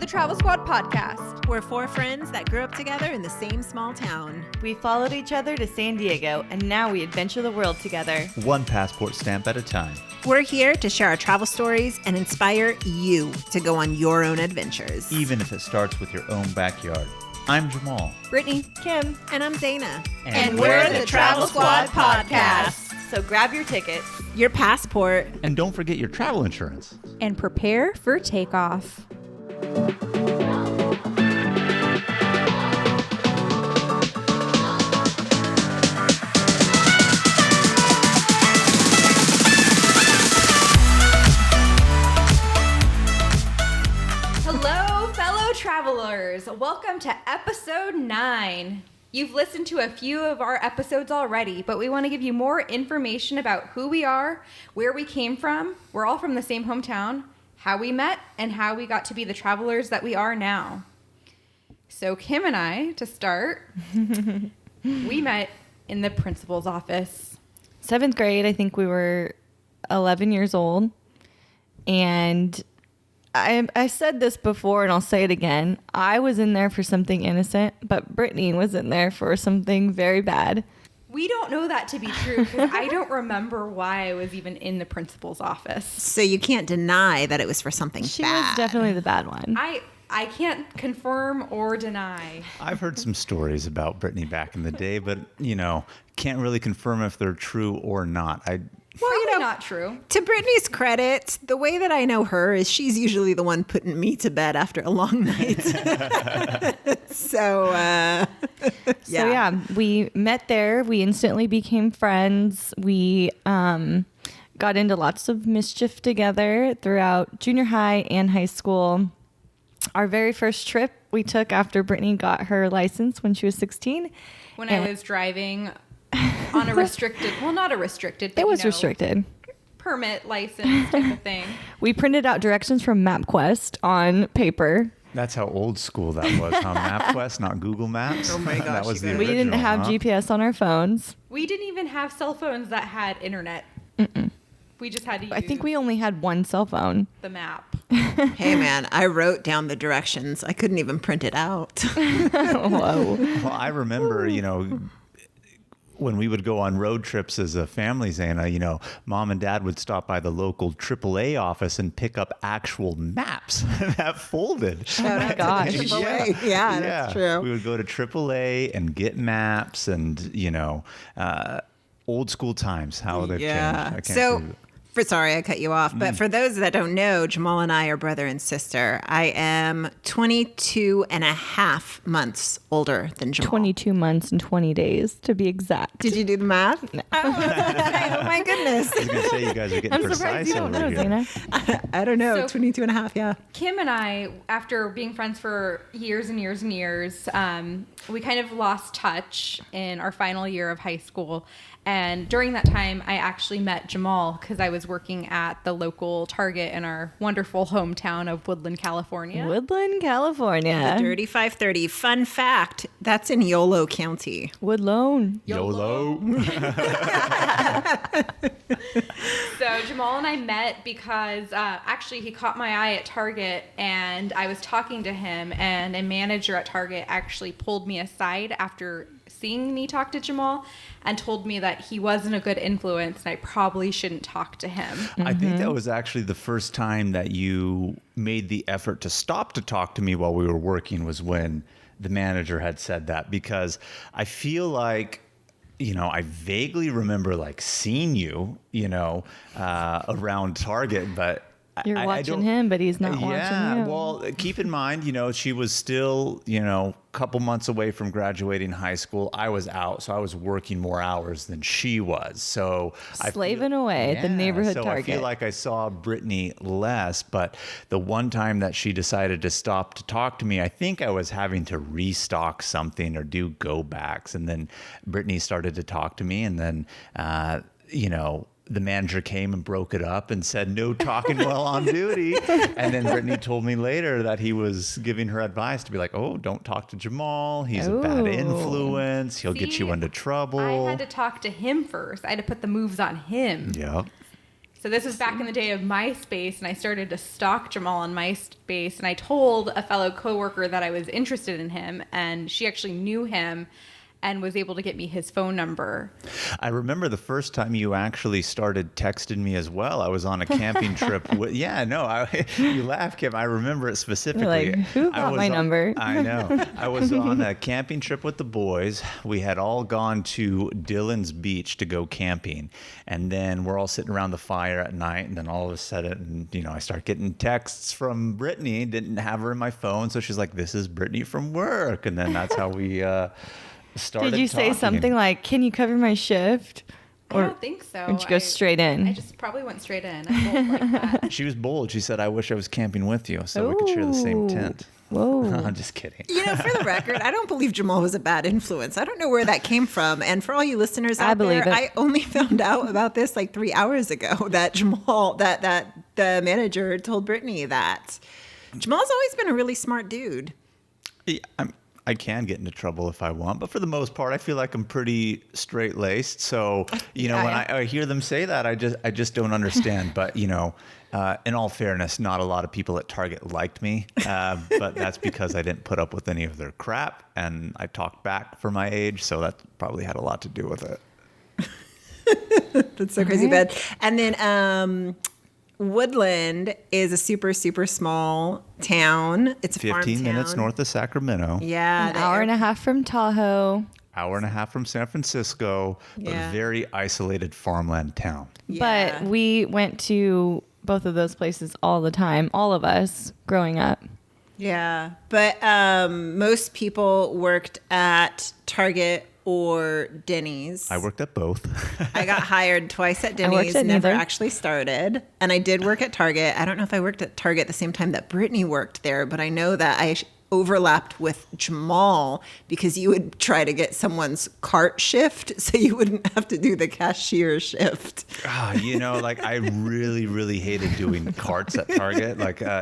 Travel Squad podcast. We're four friends that grew up together in the same small town. We followed each other to San Diego, and now we adventure the world together. One passport stamp at a time. We're here to share our travel stories and inspire you to go on your own adventures. Even if it starts with your own backyard. I'm Jamal. Brittany, Kim, And I'm Dana. and we're the Travel Squad podcast. So grab your tickets. Your passport. And don't forget your travel insurance. And prepare for takeoff. Hello, fellow travelers. Welcome to episode 9. You've listened to a few of our episodes already, but we want to give you more information about who we are, where we came from. We're all from the same hometown, how we met, and how we got to be the travelers that we are now. So Kim and I, to start, we met in the principal's office. 7th grade, I think we were 11 years old. And I said this before, and I'll say it again. I was in there for something innocent, but Brittany was in there for something very bad. We don't know that to be true because I don't remember why I was even in the principal's office. So you can't deny that it was for something She bad. was definitely the bad one. I can't confirm or deny. I've heard some stories about Brittany back in the day, but, can't really confirm if they're true or not. Probably not true. To Brittany's credit, the way that I know her is she's usually the one putting me to bed after a long night. So yeah, we met there. We instantly became friends. We got into lots of mischief together throughout junior high and high school. Our very first trip we took after Brittany got her license when she was 16. When I was driving on a restricted, well, not a restricted, but It was restricted. permit license type of thing. We printed out directions from MapQuest on paper. That's how old school that was, huh? MapQuest, not Google Maps. Oh my gosh, That was you the guys. We didn't original, have huh? GPS on our phones. We didn't even have cell phones that had internet. We just had to use I think we only had one cell phone. the map. hey man, I wrote down the directions. I couldn't even print it out. Whoa. Well, I remember, when we would go on road trips as a family, Zana, mom and dad would stop by the local AAA office and pick up actual maps that folded. Shout out to gosh. the AAA. Yeah, that's true. We would go to AAA and get maps and, old school times, how they've changed. I can't So, believe it. sorry I cut you off, but for those that don't know, Jamal and I are brother and sister. I am 22 and a half months older than Jamal. 22 months and 20 days, to be exact. Did you do the math? No. Oh my goodness. I was going to say, you guys are getting I'm precise surprised you don't over know, here. Zana. I don't know, So- 22 and a half, yeah. Kim and I, after being friends for years and years and years, we kind of lost touch in our final year of high school. And during that time, I actually met Jamal because I was working at the local Target in our wonderful hometown of Woodland, California. Woodland, California. Dirty 530. Fun fact, that's in Yolo County. Woodlone. YOLO. So Jamal and I met because actually he caught my eye at Target and I was talking to him, and a manager at Target actually pulled me aside after seeing me talk to Jamal and told me that he wasn't a good influence and I probably shouldn't talk to him. I think that was actually the first time that you made the effort to stop to talk to me while we were working, was when the manager had said that, because I feel like, I vaguely remember seeing you, around Target, but You're I watching don't- him, but he's not watching you. Well, keep in mind, she was still, a couple months away from graduating high school. I was out, so I was working more hours than she was. So Slaving away at the neighborhood so Target. I feel like I saw Brittany less, but the one time that she decided to stop to talk to me, I think I was having to restock something or do go backs. And then Brittany started to talk to me, and then, the manager came and broke it up and said, no talking while on duty. And then Brittany told me later that he was giving her advice to be like, oh, don't talk to Jamal. He's a bad Ooh. influence. He'll get See, you into trouble. I had to talk to him first. I had to put the moves on him. Yeah. So this was back in the day of MySpace, and I started to stalk Jamal on MySpace, and I told a fellow coworker that I was interested in him, and she actually knew him and was able to get me his phone number. I remember the first time you actually started texting me as well. I was on a camping trip. You laugh, Kim. I remember it specifically. You're like, who got my number? I know. I was on a camping trip with the boys. We had all gone to Dillon's Beach to go camping. And then we're all sitting around the fire at night. And then all of a sudden, I start getting texts from Brittany. Didn't have her in my phone. So she's like, this is Brittany from work. And then that's how we... started Did you say talking. something like, can you cover my shift? I don't think so. Or did you go straight in? I just probably went straight in. I'm bold like that. She was bold. She said, I wish I was camping with you so we could share the same Ooh. tent. Whoa. I'm just kidding. For the record, I don't believe Jamal was a bad influence. I don't know where that came from. And for all you listeners out believe there, it. I only found out about this like 3 hours ago that Jamal, that the manager told Brittany that. Jamal's always been a really smart dude. Yeah, I can get into trouble if I want, but for the most part, I feel like I'm pretty straight-laced. So, when I hear them say that, I just don't understand. But, in all fairness, not a lot of people at Target liked me, but that's because I didn't put up with any of their crap, and I talked back for my age, so that probably had a lot to do with it. That's so crazy bad. And then Woodland is a super, super small town. It's a farm 15 minutes town. north of Sacramento. Yeah. An hour and a half from Tahoe. Hour and a half from San Francisco, but Yeah. a very isolated farmland town. Yeah. But we went to both of those places all the time, all of us growing up. Yeah. But most people worked at Target or Denny's. I worked at both. I got hired twice at worked Denny's, at never neither. actually started. And I did work at Target. I don't know if I worked at Target at the same time that Brittany worked there, but I know that I overlapped with Jamal because you would try to get someone's cart shift so you wouldn't have to do the cashier shift. I really, really hated doing carts at Target.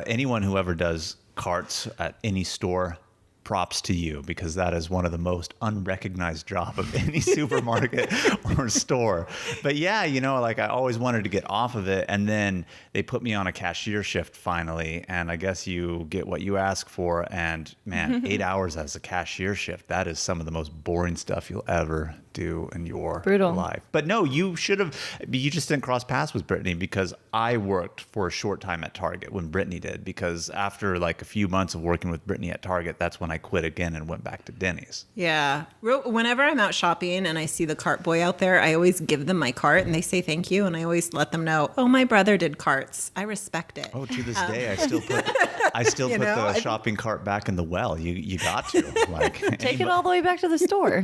Anyone who ever does carts at any store, props to you, because that is one of the most unrecognized job of any supermarket or store. But yeah, I always wanted to get off of it. And then they put me on a cashier shift finally. And I guess you get what you ask for. And man, 8 hours as a cashier shift, that is some of the most boring stuff you'll ever do in your Brutal. life. But no, you just didn't cross paths with Brittany, because I worked for a short time at Target when Brittany did, because after like a few months of working with Brittany at Target, that's when I quit again and went back to Denny's. Yeah. Whenever I'm out shopping and I see the cart boy out there, I always give them my cart and they say thank you. And I always let them know, oh, my brother did carts. I respect it. Oh, to this day, I still put the shopping cart back in the well. You got to Take it all the way back to the store.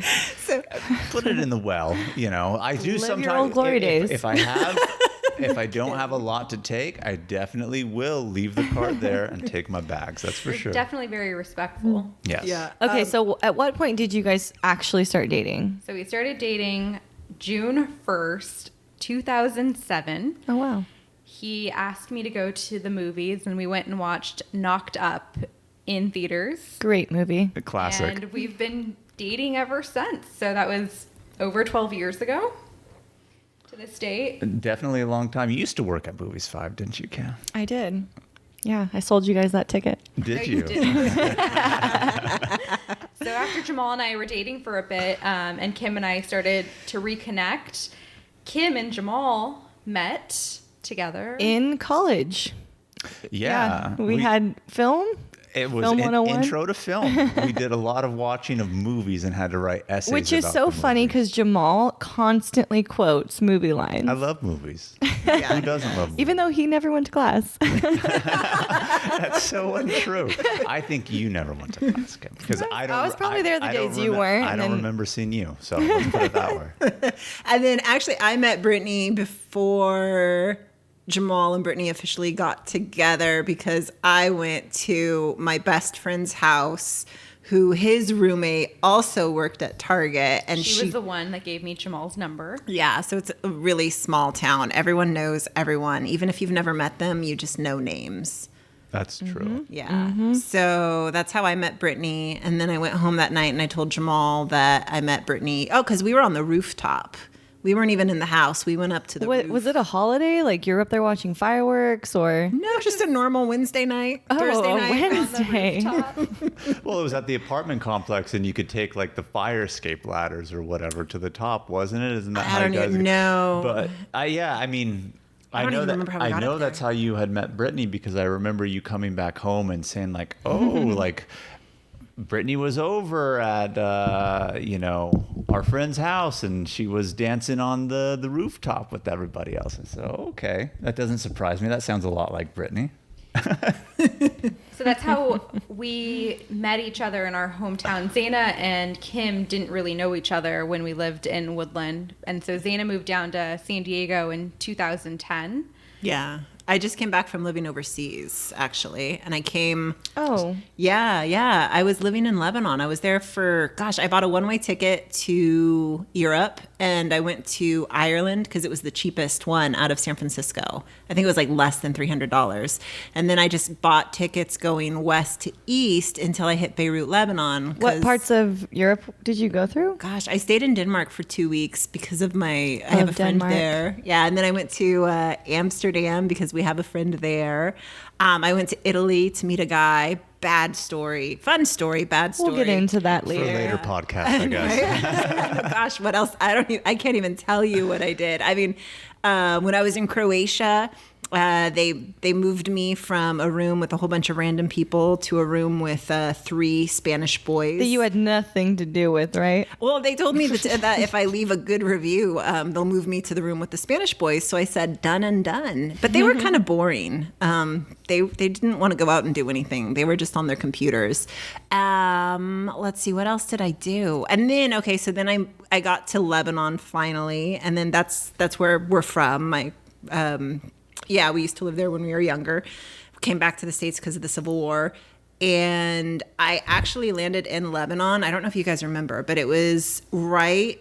put it in the well. I do Live your sometimes. old glory days. If I don't have a lot to take, I definitely will leave the cart there and take my bags. That's for You're sure. definitely very respectful. Yes. Yeah. Okay, so at what point did you guys actually start dating? So we started dating June 1st, 2007. Oh, wow. He asked me to go to the movies, and we went and watched Knocked Up in theaters. Great movie. The classic. And we've been dating ever since. So that was over 12 years ago to this date. Definitely a long time. You used to work at Movies 5, didn't you, Cam? I did. Yeah, I sold you guys that ticket. Did No, you? didn't. So after Jamal and I were dating for a bit, and Kim and I started to reconnect, Kim and Jamal met together. In college. Yeah. We had film. It was Film 101? intro to film. We did a lot of watching of movies and had to write essays. Which is about so the funny movies. because Jamal constantly quotes movie lines. I love movies. Who doesn't love movies? Even though he never went to class. That's so untrue. I think you never went to class, Kim, because I don't. I was probably there the I don't days you weren't, I and don't then- remember seeing you, so let's put it that way. And then actually, I met Brittany before Jamal and Brittany officially got together because I went to my best friend's house, who his roommate also worked at Target. And she was the one that gave me Jamal's number. yeah, so it's a really small town. Everyone knows everyone. Even if you've never met them, you just know names. That's true. Yeah. So that's how I met Brittany. And then I went home that night and I told Jamal that I met Brittany. Oh, because we were on the rooftop We weren't even in the house. We went up to the What, roof. was it a holiday? Like you're up there watching fireworks or? No, just a normal Wednesday night, Thursday a night. Wednesday. Well, it was at the apartment complex, and you could take like the fire escape ladders or whatever to the top, wasn't it? Isn't that how I don't you guys? even know. But I mean, I don't know even that. remember how we got I know up that's there. how you had met Brittany, because I remember you coming back home and saying like, "Oh, like Brittany was over at our friend's house, and she was dancing on the rooftop with everybody else." I said, "Oh, okay, that doesn't surprise me. That sounds a lot like Brittany." So that's how we met each other in our hometown. Zaina and Kim didn't really know each other when we lived in Woodland. And so Zaina moved down to San Diego in 2010. Yeah. I just came back from living overseas, actually. And I came. Oh, Yeah. I was living in Lebanon. I was there for, I bought a one-way ticket to Europe, and I went to Ireland because it was the cheapest one out of San Francisco. I think it was like less than $300. And then I just bought tickets going west to east until I hit Beirut, Lebanon. what 'cause- parts of Europe did you go through? I stayed in Denmark for 2 weeks because of I have a friend Denmark. there. Yeah, and then I went to Amsterdam because we have a friend there. I went to Italy to meet a guy. Bad story. Fun story, bad story. We'll get into that For later. a later podcast, I guess. Gosh, what else? I can't even tell you what I did. I mean, when I was in Croatia, they moved me from a room with a whole bunch of random people to a room with 3 Spanish boys. That you had nothing to do with, right? Well, they told me that if I leave a good review, they'll move me to the room with the Spanish boys. So I said, done and done. But they were kind of boring. They didn't want to go out and do anything. They were just on their computers. Let's see, what else did I do? And then, so then I got to Lebanon finally. And then that's where we're from. We used to live there when we were younger. Came back to the States because of the Civil War. And I actually landed in Lebanon. I don't know if you guys remember, but it was right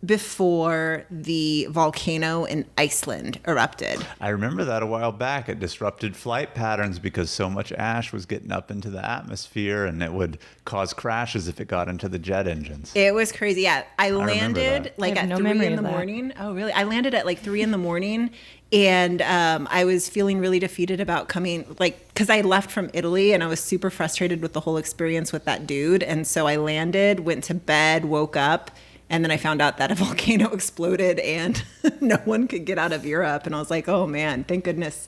before the volcano in Iceland erupted. I remember that a while back. It disrupted flight patterns because so much ash was getting up into the atmosphere, and it would cause crashes if it got into the jet engines. It was crazy. Yeah, I remember landed that. like I have at no 3 memory in of the that. morning. Oh, really? I landed at like 3 in the morning, and I was feeling really defeated about coming, because I left from Italy, and I was super frustrated with the whole experience with that dude. And so I landed, went to bed, woke up, and then I found out that a volcano exploded and no one could get out of Europe. And I was like, oh man, thank goodness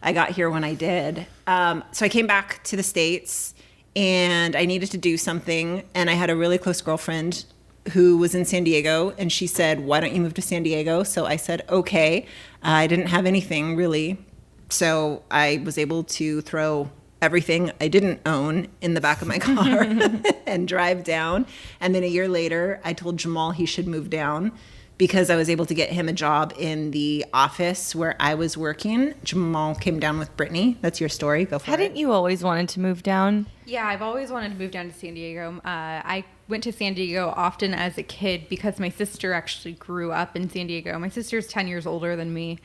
I got here when I did. So I came back to the States, and I needed to do something. And I had a really close girlfriend who was in San Diego, and she said, why don't you move to San Diego? So I said, okay. I didn't have anything really. So I was able to throw everything I didn't own in the back of my car and drive down. And then a year later, I told Jamal he should move down because I was able to get him a job in the office where I was working. Jamal came down with Brittany. That's your story. Go for it. Hadn't you always wanted to move down? Yeah, I've always wanted to move down to San Diego. I went to San Diego often as a kid because my sister actually grew up in San Diego. My sister's 10 years older than me.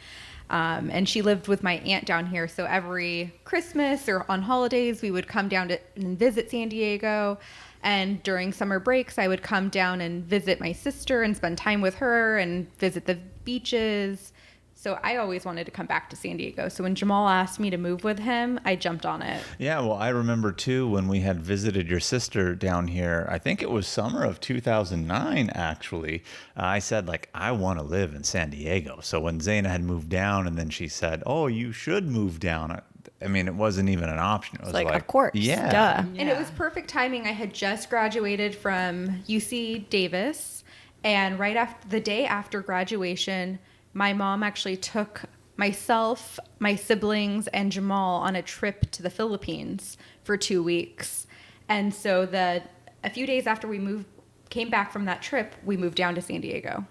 And she lived with my aunt down here. So every Christmas or on holidays, we would come down and visit San Diego. And during summer breaks, I would come down and visit my sister and spend time with her and visit the beaches. So I always wanted to come back to San Diego. So when Jamal asked me to move with him, I jumped on it. Yeah, well, I remember too when we had visited your sister down here. I think it was summer of 2009, actually. I said, I want to live in San Diego. So when Zaina had moved down, and then she said, oh, you should move down. I mean, it wasn't even an option. It was Like, of course. yeah. Duh. And it was perfect timing. I had just graduated from UC Davis. And right after the day after graduation, my mom actually took myself, my siblings, and Jamal on a trip to the Philippines for 2 weeks. And so a few days after we came back from that trip, we moved down to San Diego.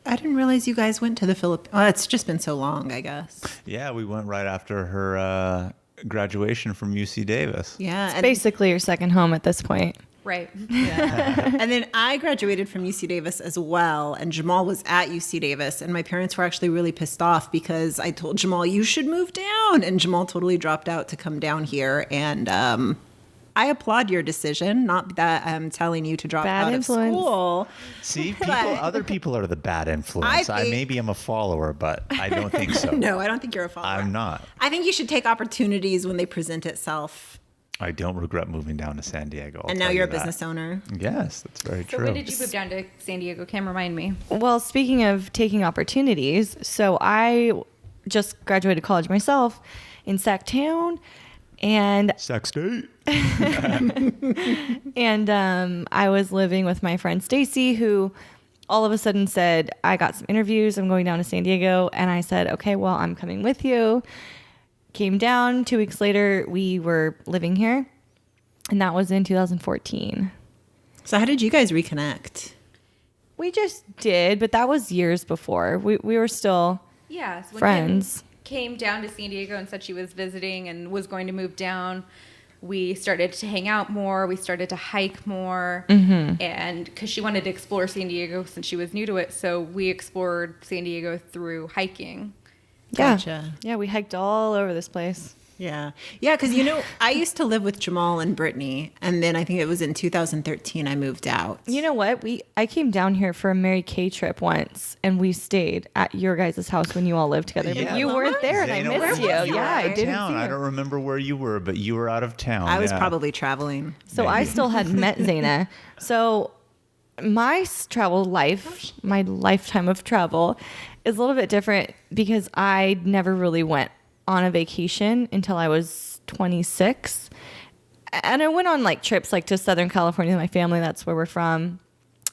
I didn't realize you guys went to the Philippines. Oh, it's just been so long, I guess. Yeah, we went right after her graduation from UC Davis. Yeah. It's basically your second home at this point. Right. And then I graduated from UC Davis as well, and Jamal was at UC Davis, and my parents were actually really pissed off because I told Jamal, you should move down, and Jamal totally dropped out to come down here, and I applaud your decision. Not that I'm telling you to drop Bad out influence. of school. See, other people are the bad influence. Maybe I'm a follower, but I don't think so. No, I don't think you're a follower. I'm not. I think you should take opportunities when they present itself. I don't regret moving down to San Diego. And now you're a business owner. Yes, that's very So true. when did you move down to San Diego? Kim, remind me. Well, speaking of taking opportunities, so I just graduated college myself in Sacktown, and Sac State. I was living with my friend Stacy, who all of a sudden said, I got some interviews, I'm going down to San Diego. And I said, okay, well, I'm coming with you. Came down. 2 weeks later, we were living here. And that was in 2014. So how did you guys reconnect? We just did, but that was years before. We were still Yeah. So when friends. Kim came down to San Diego and said she was visiting and was going to move down, we started to hang out more. We started to hike more. And because she wanted to explore San Diego since she was new to it. So we explored San Diego through hiking. Yeah. Gotcha. Yeah, we hiked all over this place. Yeah. Yeah, because, you know, I used to live with Jamal and Brittany, and then I think it was in 2013 I moved out. You know what? I came down here for a Mary Kay trip once, and we stayed at your guys' house when you all lived together. Yeah. But you weren't there, and I Zaina, missed you. where were you? Yeah, I Out of didn't town. see I you. don't remember where you were, but you were out of town. I was yeah. probably traveling. So I Maybe. still hadn't met Zaina. So my travel life, my lifetime of travel, is a little bit different because I never really went on a vacation until I was 26. And I went on like trips like to Southern California with my family. That's where we're from.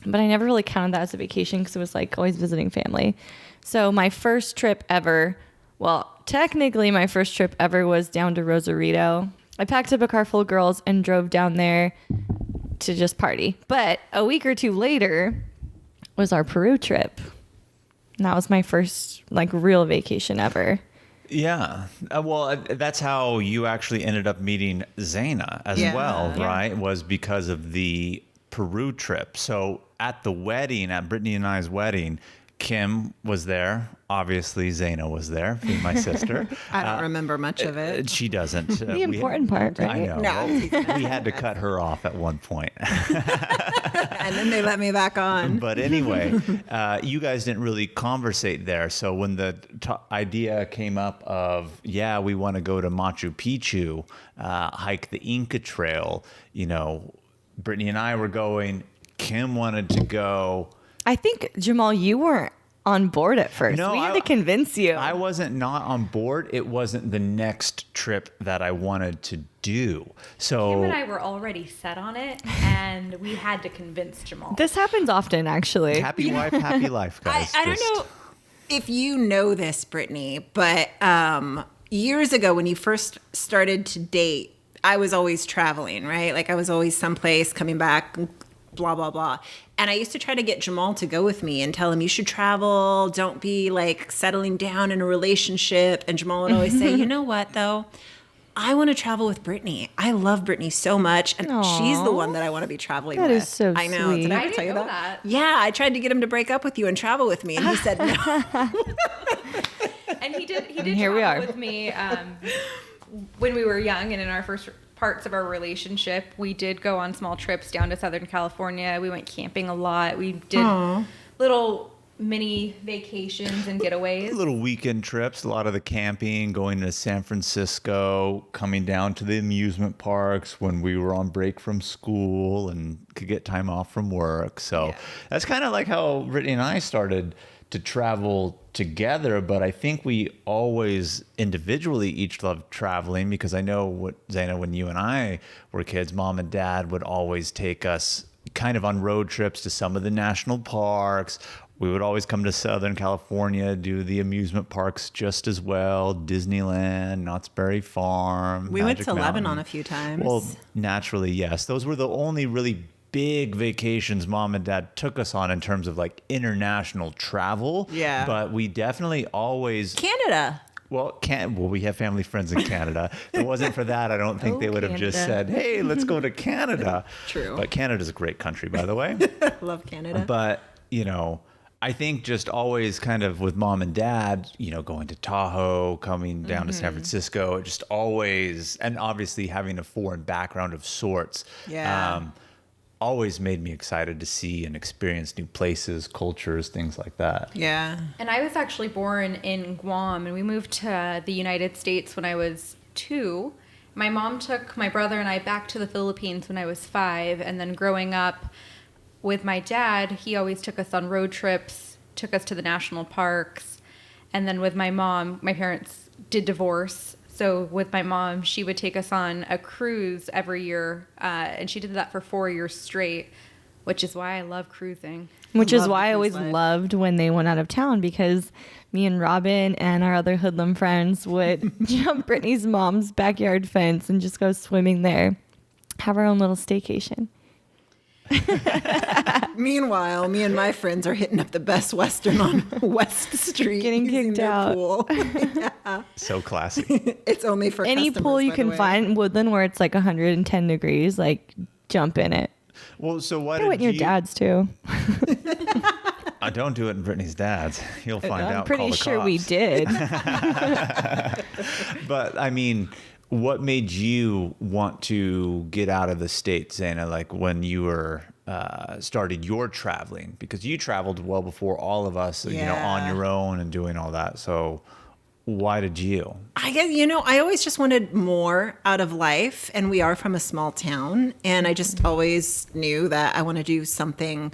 But I never really counted that as a vacation because it was like always visiting family. So my first trip ever, well, technically my first trip ever was down to Rosarito. I packed up a car full of girls and drove down there to just party. But a week or two later was our Peru trip. And that was my first like real vacation ever. Yeah. That's how you actually ended up meeting Zaina as Yeah. well, Yeah. right? Was because of the Peru trip. So at the wedding, at Brittany and I's wedding, Kim was there. Obviously, Zaina was there, being my sister. I don't remember much of it. She doesn't. The important part, right? I know. No. We had to cut her off at one point. And then they let me back on. But anyway, you guys didn't really conversate there. So when the idea came up of, yeah, we want to go to Machu Picchu, hike the Inca Trail, you know, Brittany and I were going. Kim wanted to go. I think, Jamal, you weren't on board at first. No, we had I- to convince you. I wasn't not on board. It wasn't the next trip that I wanted to do. So Kim and I were already set on it, and we had to convince Jamal. This happens often, actually. happy wife, happy life, guys. I don't know if you know this, Brittany, but years ago when you first started to date, I was always traveling, right? Like I was always someplace, coming back, blah, blah, blah. And I used to try to get Jamal to go with me and tell him, you should travel. Don't be like settling down in a relationship. And Jamal would always say, you know what, though? I want to travel with Brittany. I love Brittany so much. And she's the one that I want to be traveling That with. is so I know. sweet. Did I ever I tell you didn't know that? that. Yeah, I tried to get him to break up with you and travel with me. And he said no. And he did here we travel are. with me when we were young and in our first parts of our relationship. We did go on small trips down to Southern California. We went camping a lot. We did little mini vacations and getaways. Little weekend trips, a lot of the camping, going to San Francisco, coming down to the amusement parks when we were on break from school and could get time off from work. So that's kind of like how Brittany and I started to travel together, but I think we always individually each loved traveling because I know what Zaina, when you and I were kids, mom and dad would always take us kind of on road trips to some of the national parks. We would always come to Southern California, do the amusement parks just as well. Disneyland, Knott's Berry Farm. We went Magic to Lebanon Mountain. a few times. Well, naturally, yes. Those were the only really big vacations mom and dad took us on in terms of like international travel. Yeah. But we definitely always Canada. well, we have family friends in Canada. If it wasn't for that, I don't think they would have just Canada. said, "Hey, let's go to Canada." True. But Canada's a great country, by the way. Love Canada. But, you know, I think just always kind of with mom and dad, going to Tahoe, coming down to San Francisco, just always, and obviously having a foreign background of sorts, always made me excited to see and experience new places, cultures, things like that. Yeah. And I was actually born in Guam, and we moved to the United States when I was 2. My mom took my brother and I back to the Philippines when I was 5, and then growing up with my dad, he always took us on road trips, took us to the national parks. And then with my mom, my parents did divorce. So with my mom, she would take us on a cruise every year. And she did that for 4 years straight, which is why I love cruising. Which is Love why I the always cruise life. loved when they went out of town, because me and Robin and our other hoodlum friends would jump Brittany's mom's backyard fence and just go swimming there. Have our own little staycation. Meanwhile, me and my friends are hitting up the Best Western on West Street. Getting using kicked their out. Pool. So classy. It's only for Any customers, pool you by the can way. find in Woodland where it's like 110 degrees, like jump in it. Well, so why I did went in your you... dad's too. Don't do it in Brittany's dad's. You'll find out. I'm pretty Call the sure we cops. did. But I mean, what made you want to get out of the States, Zana? Like when you were started your traveling, because you traveled well before all of us, on Yeah. your own and doing all that. So why did you? I guess, I always just wanted more out of life, and we are from a small town, and I just always knew that I want to do something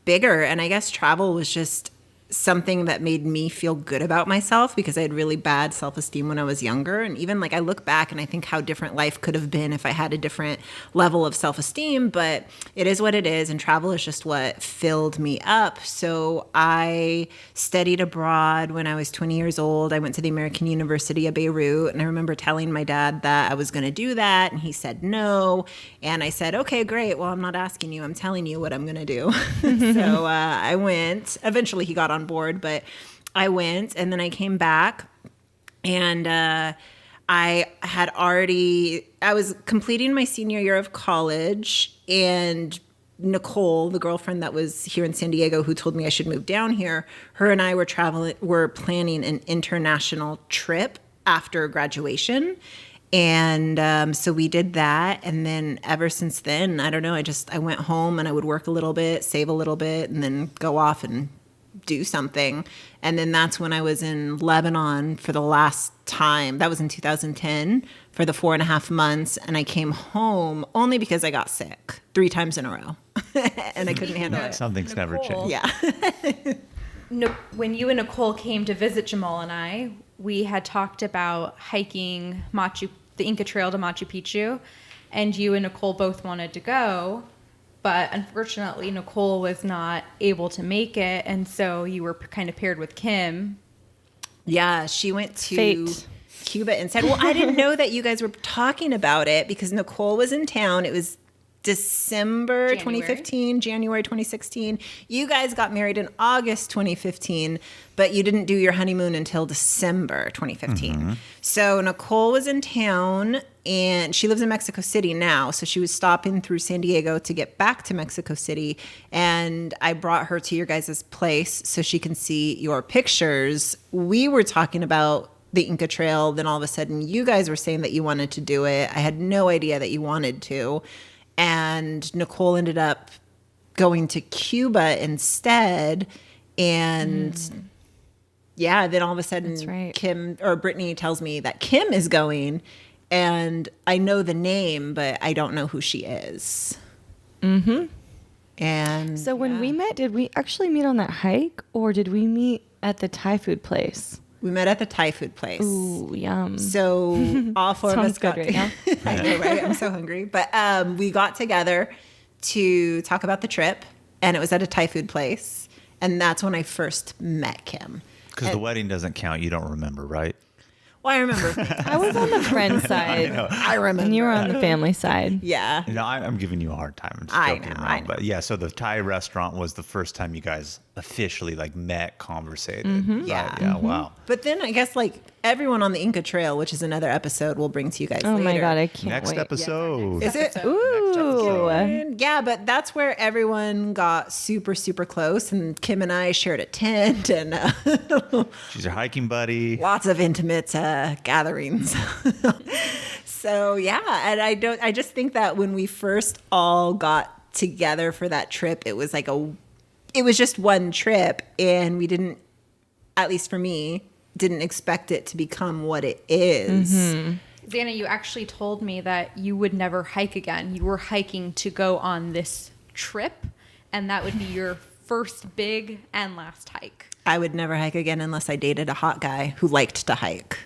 bigger. And I guess travel was just something that made me feel good about myself, because I had really bad self-esteem when I was younger. And even like I look back and I think how different life could have been if I had a different level of self-esteem, but it is what it is. And travel is just what filled me up. So I studied abroad when I was 20 years old. I went to the American University of Beirut, and I remember telling my dad that I was going to do that. And he said no. And I said, okay, great. Well, I'm not asking you. I'm telling you what I'm going to do. So I went. Eventually he got on board, but I went, and then I came back, and I was completing my senior year of college, and Nicole, the girlfriend that was here in San Diego who told me I should move down here, her and I were planning an international trip after graduation. And so we did that. And then ever since then, I don't know, I went home and I would work a little bit, save a little bit, and then go off and do something. And then that's when I was in Lebanon for the last time. That was in 2010 for the 4.5 months. And I came home only because I got sick 3 times in a row and I couldn't handle it. Something's never Nicole. changed. Yeah. No, when you and Nicole came to visit Jamal and I, we had talked about hiking the Inca Trail to Machu Picchu, and you and Nicole both wanted to go, but unfortunately Nicole was not able to make it, and so you were kind of paired with Kim. Yeah, she went to Fate. Cuba instead. Well, I didn't know that you guys were talking about it because Nicole was in town. It was December January. 2015, January 2016. You guys got married in August 2015, but you didn't do your honeymoon until December 2015. So Nicole was in town, and she lives in Mexico City now. So she was stopping through San Diego to get back to Mexico City. And I brought her to your guys' place so she can see your pictures. We were talking about the Inca Trail. Then all of a sudden you guys were saying that you wanted to do it. I had no idea that you wanted to. And Nicole ended up going to Cuba instead. And yeah, then all of a sudden That's right. Brittany tells me that Kim is going, and I know the name, but I don't know who she is. And So when we met, did we actually meet on that hike, or did we meet at the Thai food place? we met at the Thai food place. Ooh, yum. So all 4 of us Sounds good got right now. I know, right? I'm so hungry. But we got together to talk about the trip, and it was at a Thai food place. And that's when I first met Kim. Because the wedding doesn't count. You don't remember, right? Well, I remember. I was on the friend side. I remember. And you were on the family side. Yeah. No, I'm giving you a hard time. I'm just I joking know, around. I know. But yeah, so the Thai restaurant was the first time you guys officially like met, conversated. Mm-hmm. Yeah. Right? Yeah. Wow. But then I guess like everyone on the Inca Trail, which is another episode we'll bring to you guys Oh later. my God, I can't Next wait. episode. Is it? Ooh. Yeah, but that's where everyone got super, super close. And Kim and I shared a tent and She's your hiking buddy. lots of intimate gatherings. So yeah, and I just think that when we first all got together for that trip, it was just one trip, and we didn't, at least for me, didn't expect it to become what it is. Xana, you actually told me that you would never hike again. You were hiking to go on this trip, and that would be your first big and last hike. I would never hike again unless I dated a hot guy who liked to hike.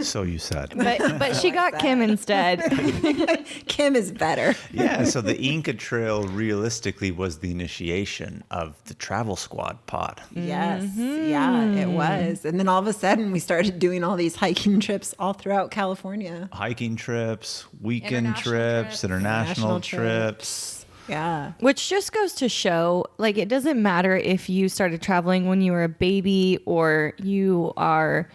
So you said. But she got Kim instead. Kim is better. Yeah, so the Inca Trail realistically was the initiation of the Travel Squad pod. Yes. Yeah, it was. And then all of a sudden we started doing all these hiking trips all throughout California. Hiking trips, weekend International trips, trips. international International trips. Yeah. Which just goes to show, like, it doesn't matter if you started traveling when you were a baby or you are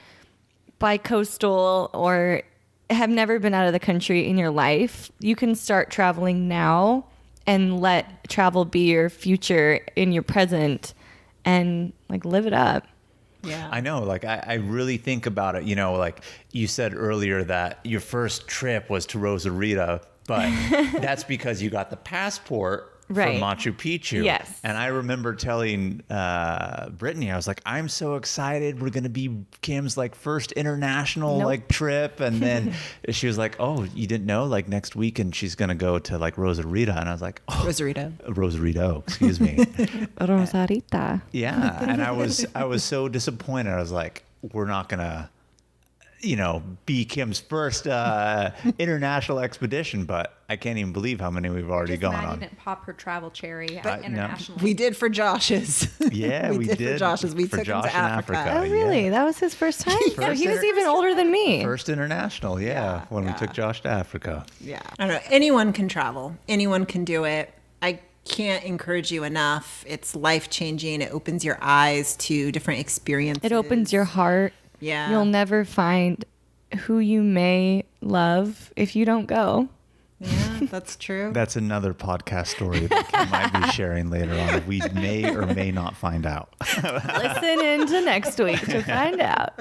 bi-coastal or have never been out of the country in your life. You can start traveling now and let travel be your future in your present and like live it up. Yeah. I know, like I really think about it, you know, like you said earlier that your first trip was to Rosarita, but that's because you got the passport Right. for Machu Picchu. Yes. And I remember telling Brittany, I was like, I'm so excited. We're going to be Kim's like first international Nope. like trip. And then she was like, oh, you didn't know? Like next weekend she's going to go to like Rosarita. And I was like, oh, Rosarito. Rosarito, excuse me. Rosarita. Yeah, and I was so disappointed. I was like, we're not gonna, you know, be Kim's first international expedition, but I can't even believe how many we've already Just gone Maddie on. didn't pop her travel cherry no. internationally. We did for Josh's. Yeah, we did for Josh's. We for took Josh him to in Africa. Africa. Oh, really? Yeah. That was his first time? So First he was even older than me. First international, yeah, when we took Josh to Africa. Yeah. I don't know. Anyone can travel. Anyone can do it. I can't encourage you enough. It's life-changing. It opens your eyes to different experiences. It opens your heart. Yeah. You'll never find who you may love if you don't go. Yeah, that's true. That's another podcast story that Kim might be sharing later on. We may or may not find out. Listen into next week to find out.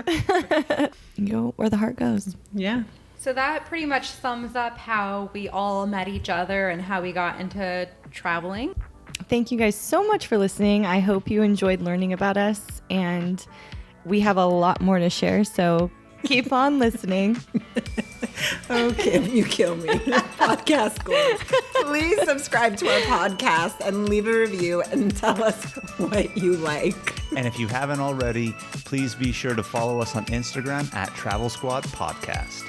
You go where the heart goes. Yeah. So that pretty much sums up how we all met each other and how we got into traveling. Thank you guys so much for listening. I hope you enjoyed learning about us, and we have a lot more to share, so keep on listening. Oh, Kim, you kill me. Podcast goals. Please subscribe to our podcast and leave a review and tell us what you like. And if you haven't already, please be sure to follow us on Instagram at Travel Squad Podcast.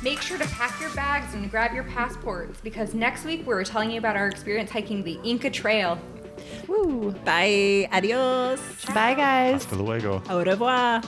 Make sure to pack your bags and grab your passports because next week we're telling you about our experience hiking the Inca Trail. Woo. Bye. Adios. Bye, guys. Hasta luego. Au revoir.